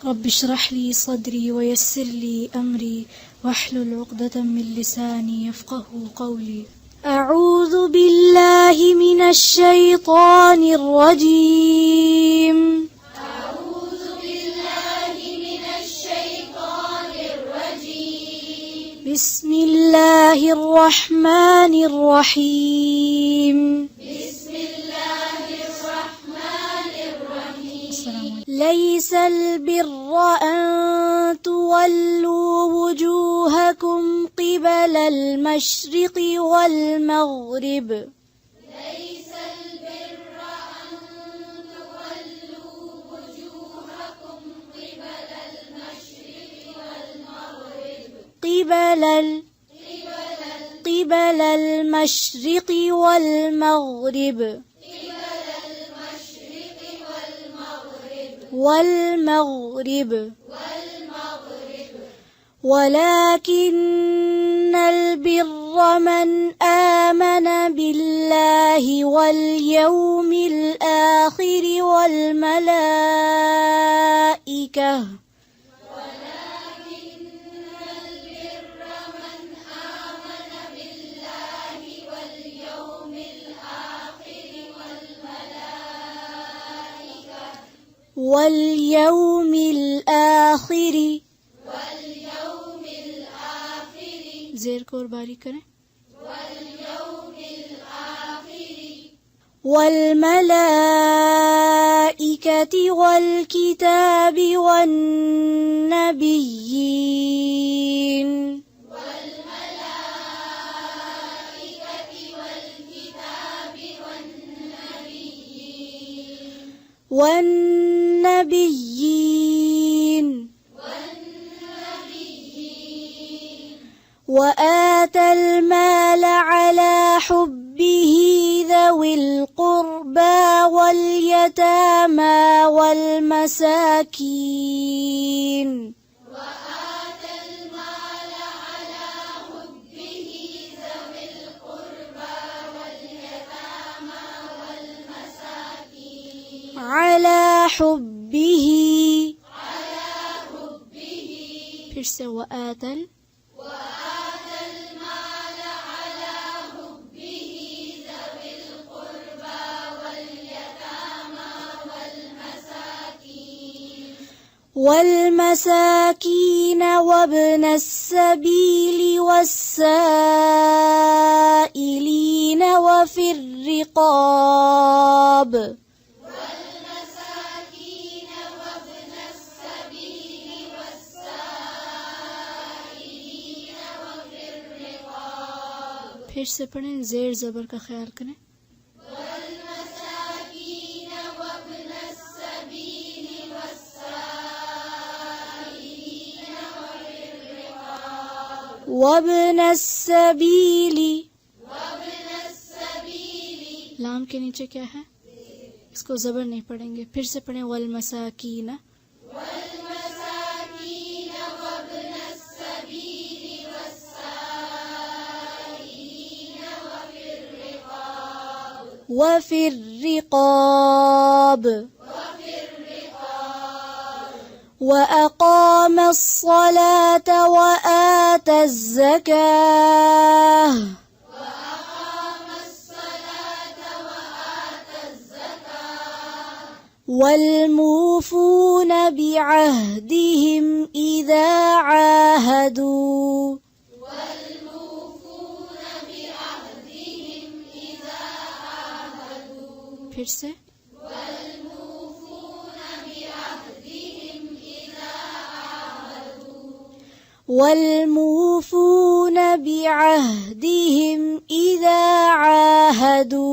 रब्बि इश्रह ली सदरी वयस्सिर ली अमरी वहलुल उक़दतम मिन लिसानी यफ़क़हू क़ौली। अऊज़ु बिल्लाहि मिनश शैतानिर रजीम। बिस्मिल्लाहिर रहमानिर रहीम। लैसल बिर्र अन तुवल्लू वुजूहकुम क़िबलल मशरिक़ि वल मग़रिब। क़िबलल मशरिक़ि वल मग़रिब वलाकिन्नल बिर्र मन आमन बिल्लाहि वल यौमिल आखिर वल मलाइका ज़ेर को और बारीक करें। वल मलाइकति वल किताबि वन नबिय्यीन। वआतल माल अला हुब्बिही ज़विल क़ुर्बा वल यतामा वल मसाकीन। अला हुब्बिही फिर से वआतल वल्मसाकीन वब्नस्सबील वस्साइलीन वफिर रिक़ाब। फिर से पढ़ें, ज़ेर ज़बर का ख्याल करें। वब्नस्सबीली लाम के नीचे क्या है, इसको ज़बर नहीं पढ़ेंगे। फिर से पढ़ें वल्मसाकीन। वफिर रिक़ाब वअक़ामस्सलात वआतज़्ज़काह वल्मूफ़ून बिअहदिहिम इज़ा आहदू। फिर से वल्मूफ़ून बिअहदिहिम इज़ा आहदू।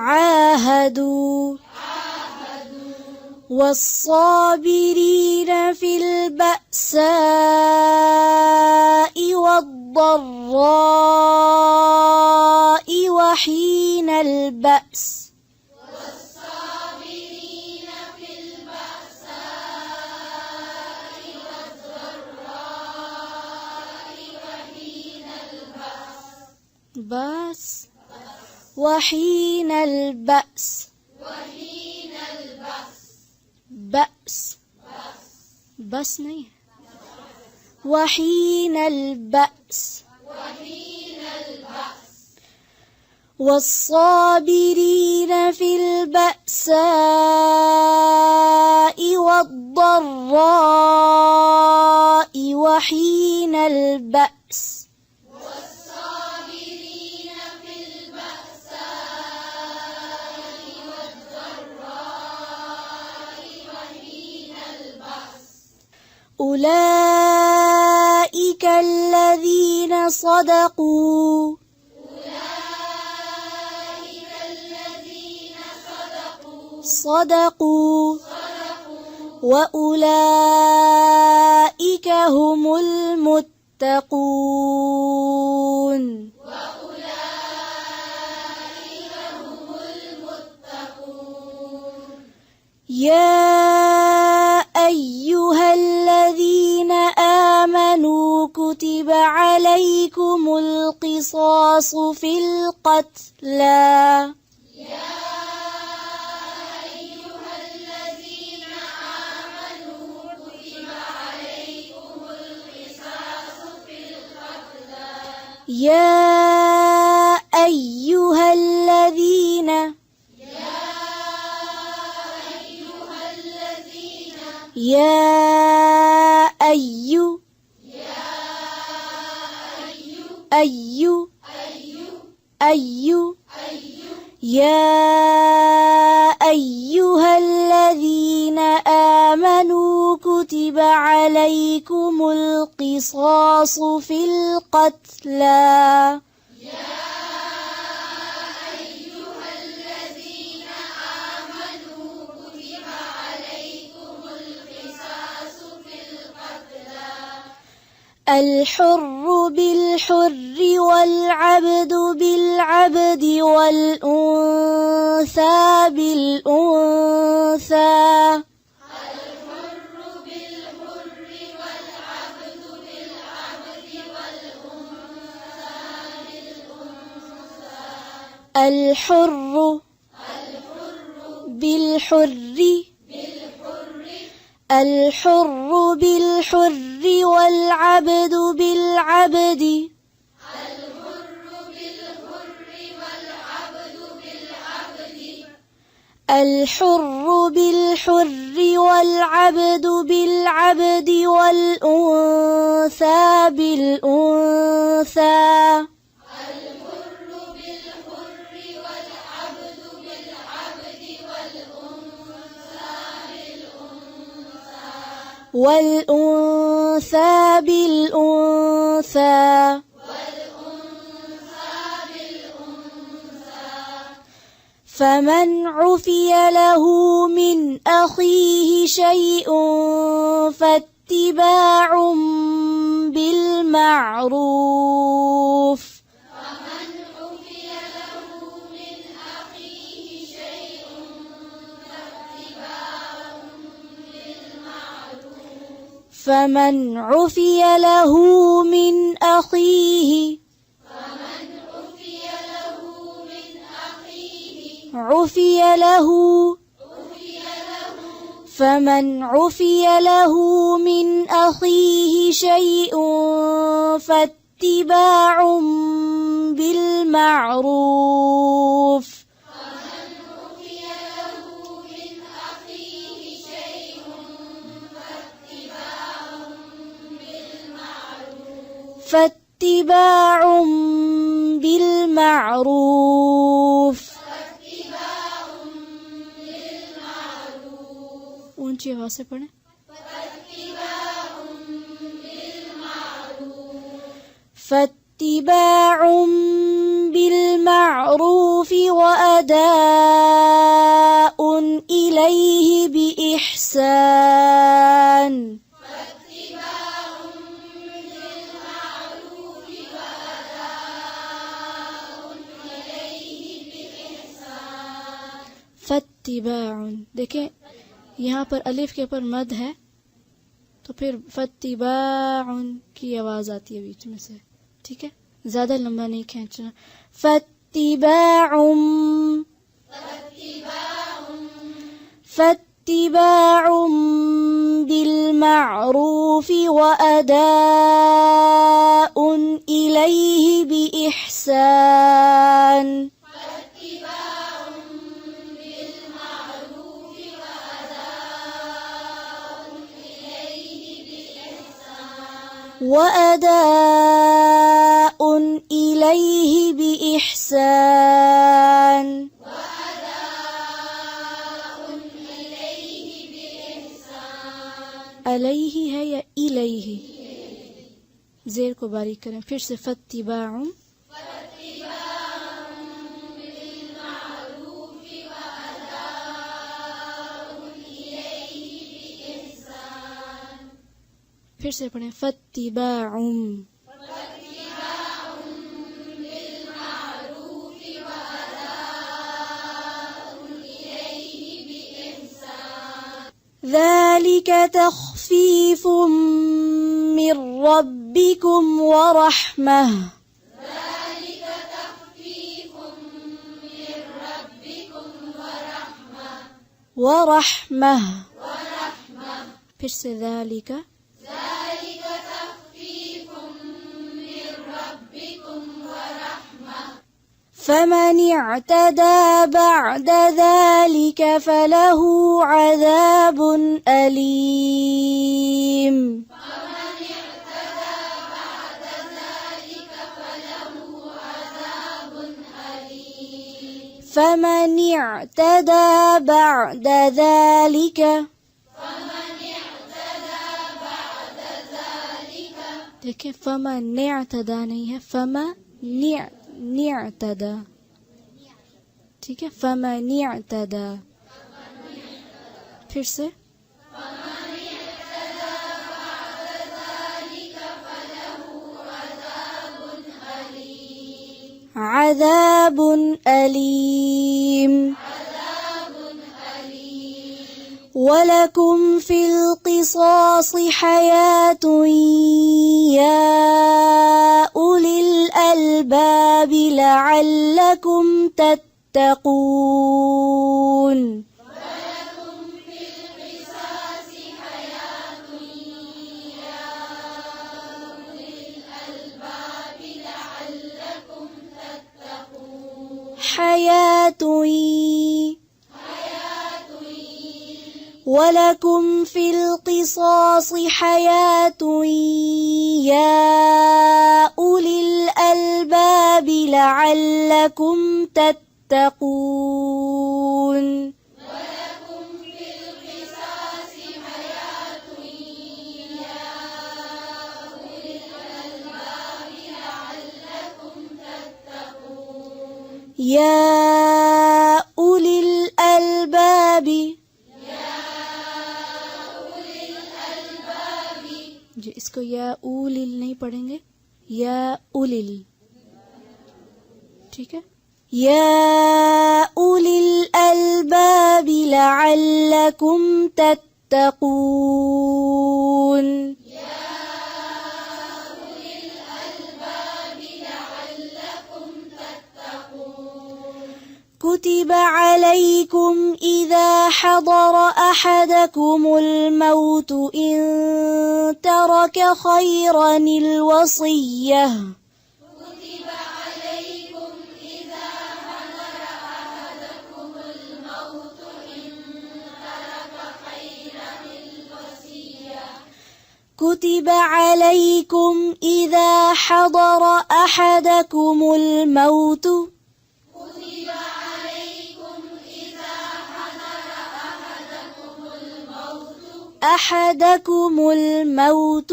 आहदू वस्साबिरीन फिल बअसाइ वद्दर्राइ वहीनल बअस। बस وحين البأس بأس बस नहीं وحين البأس والصابرين في البأساء والضراء وحين البأس أولئك الذين صدقوا وأولئك هم المتقون يا أيها الذين آمنوا كتب عليكم القصاص في القتلى يا أيها الذين آمنوا كتب عليكم القصاص في القتلى الحر بالحر والعبد بالعبد والأنثى بالأنثى الحر بالحر الحر بالحر والعبد بالعبد الحر بالحر والعبد بالعبد والأنثى بالأنثى والأنثى بالأنثى فمن عفي له من أخيه شيء فاتباع بالمعروف فمن عفي له من أخيه فمن عفي له من أخيه شيء فاتباع بالمعروف فاتباع بالمعروف ऊंची आवाज से पढ़ें فاتباع بالمعروف وأداء إليه بإحسان फत्तिबाउन देखें यहाँ पर अलिफ के ऊपर मद है तो फिर फत्तिबाउन की आवाज आती है बीच में से ठीक है ज्यादा लंबा नहीं खींचना فاتباع بالمعروف وأداء إليه بإحسان अलैहि है या इलैहि, ज़ेर को बारीक करें। फिर से फत्तिबाउम, फिर से पढ़ें फत्तिबाउम, ذلك تخفيف من ربكم ورحمة ورحمة फिर से ذلك فمن اعتدى بعد ذلك فله عذاب أليم فمن اعتدى بعد ذلك देखिए फमन اعتدى नहीं है, फमन اعتدى, ठीक है, फमन اعتدى। फिर से عذاب أليم ولكم في القصاص حياة يا أولي الألباب لعلكم تتقون حياة ولكم في القصاص حياة يا أولي الألباب لعلكم تتقون يا أولي الألباب जी इसको या उलिल नहीं पढ़ेंगे, या उलिल, ठीक है। या उलिल अलबाब लअल्लकुम तत्तकून كتب عليكم إذا حضر أحدكم الموت إن ترك خيرا الوصية كتب عليكم إذا حضر أحدكم الموت إن ترك خيرا الوصية كتب عليكم إذا حضر أحدكم الموت أحدكم الموت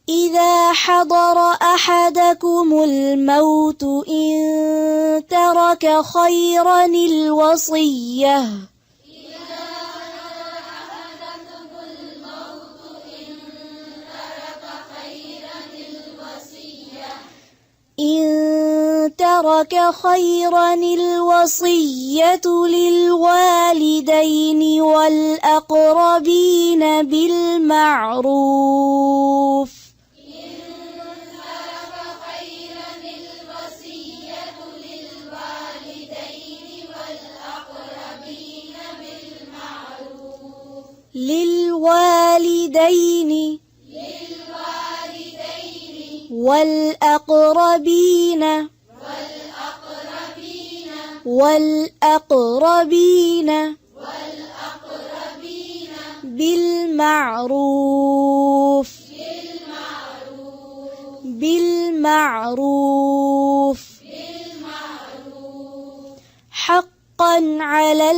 إذا حضر أحدكم الموت إن ترك خيرا الوصية إن ترك خيرا الوصية للوالدين والأقربين بالمعروف إن للوالدين والأقربين بالمعروف حقا على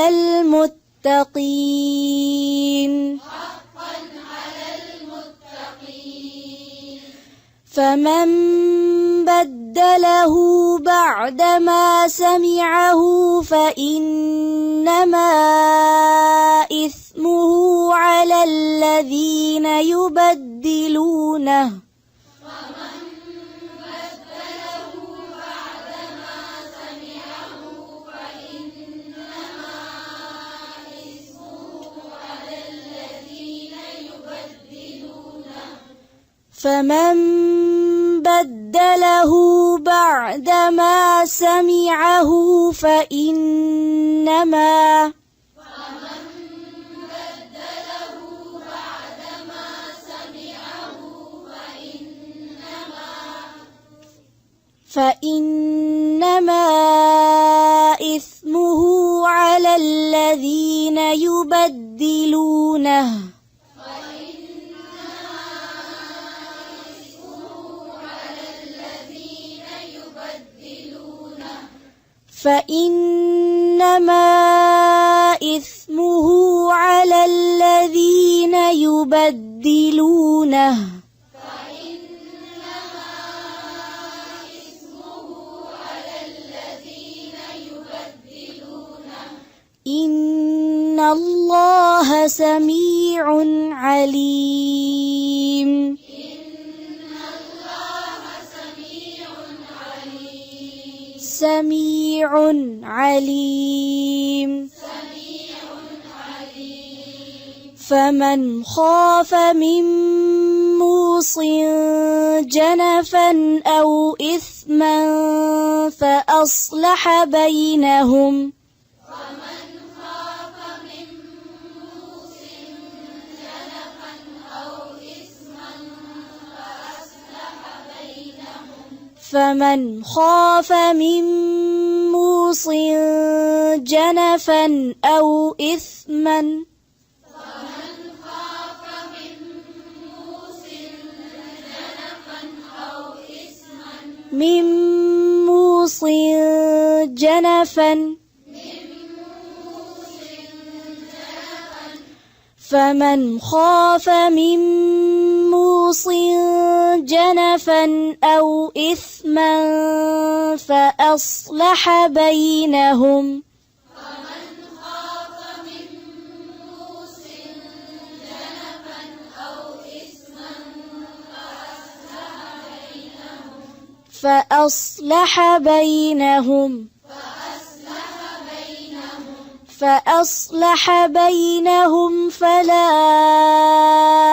المتقين فمن بدله بعدما سمعه فإنما إثمه على الذين يبدلونه فمن بدله بعدما سمعه فإنما إثمه على الذين يبدلونه فإنما إثمه على الذين يبدلونه إن الله سميع عليم فمن خاف من موص جنفا أو إثما فأصلح بينهم فمن خاف من موص جنفا أو إثما فمن خاف من موص جنفا أو إثما فأصلح بينهم فأصلح بينهم فلا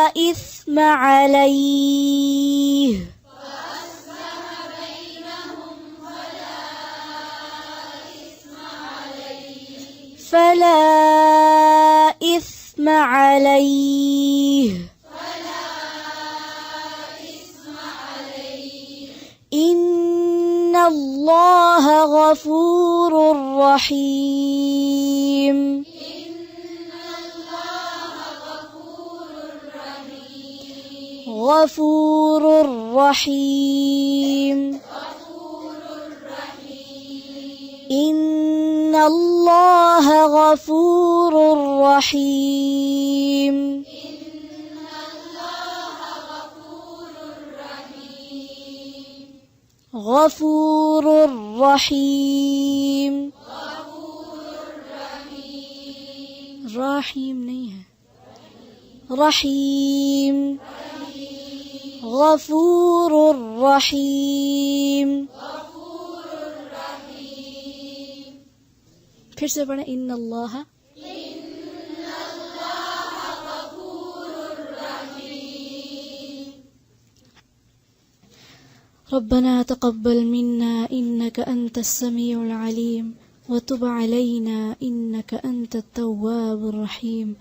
إثم عليه إن الله غفور رحيم إن الله غفور رحيم رحيم नहीं है رحيم غفور رحيم फिर से पढ़ें इन्न अल्लाह रब्बना तक़ब्बल मिन्ना इन्नका अंतस समीउल अलीम व तुब अलैना इन्नका अंतत तव्वाबुर रहीम।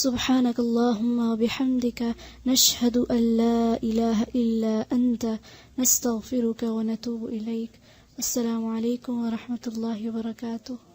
सुब्हानकल्लाहुम्मा व बिहम्दिका नशहदु अन ला इलाहा इल्ला अंता नस्तगफिरुका व नतूबु इलैक। अस्सलामु अलैकुम व रहमतुल्लाहि व बरकातुहू।